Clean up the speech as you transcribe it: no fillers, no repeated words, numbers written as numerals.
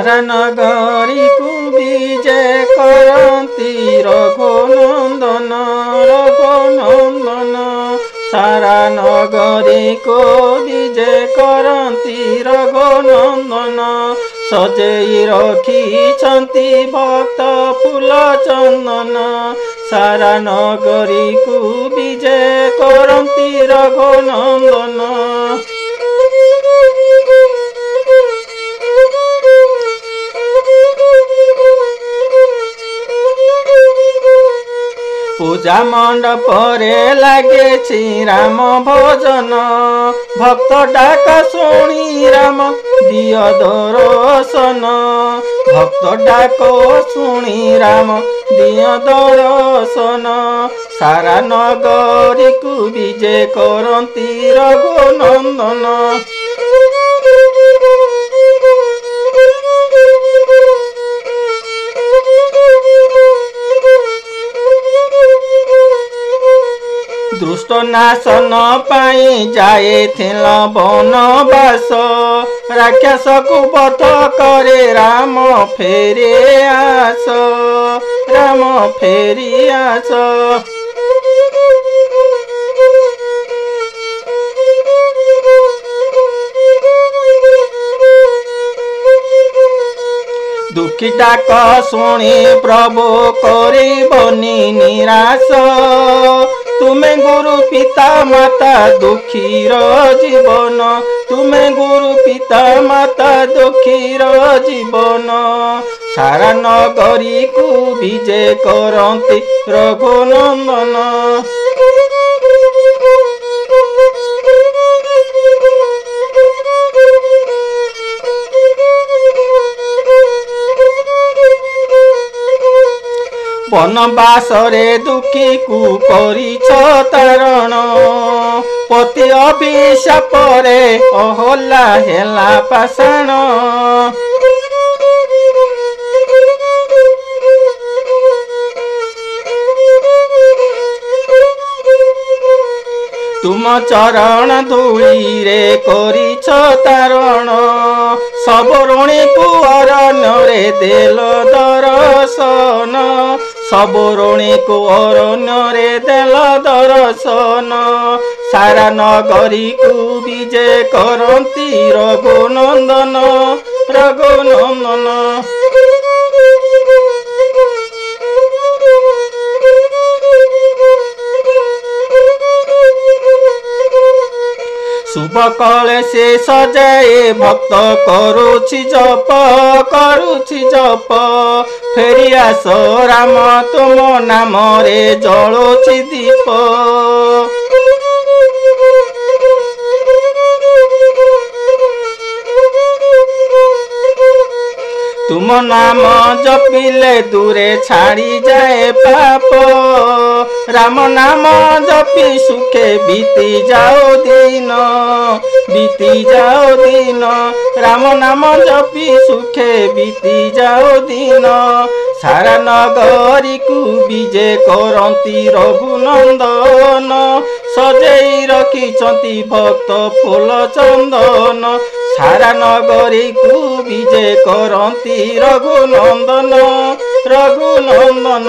सारा नगरी को विजय करती रघुनंदन रघुनंदन सारा नगरी को विजय करती रघुनंदन सजेई रखिछंती भक्त फूल चंदन सारा नगरी को विजय करती रघुनंदन पूजा मंडप लगे राम भजन भक्त डाक शुणी राम दिय दर्शन भक्त डाक शुणी राम दिय दर्शन सारा नगरी को विजय करती रघुनंदन दुष्ट नाशन पाई जाए थिल बनवास राक्षस को बध करे राम फेरे आस राम फेरी आस दुखी डाक शुणी प्रभु करबनी निराश तुम्हें गुरु पिता माता दुखीर जीवन तुम्हें गुरु पिता माता दुखीर जीवन सारा नगरी को विजय करती रघुनंदन बनवास रे दुखी को करिछ तारण पति अभिशाप रे अहला हेला पाषाण तुम चरण धूली रे करिछ तारण सब ऋणी को अरण्य रे देल दर्शन सब ऋणी को अरण्य रे देल दर्शन सारा नगरी को विजय करती रघुनंदन रघुनंदन शुभ कले से सजाए भक्त करुछि जप फेरी आस राम तुम नाम रे जलुछि दीप तुम नाम जपिले दूरे छाड़ी जाए पाप राम नाम जपी सुखे बीती जाओ दिन राम नाम जपी सुखे बीती जाओ दिन सारा नगरी को विजय करती रघुनंदन सजेई रखिछंती भक्त फूल चंदन सारा नगरी को विजय करती रघुनंदन रघुनंदन।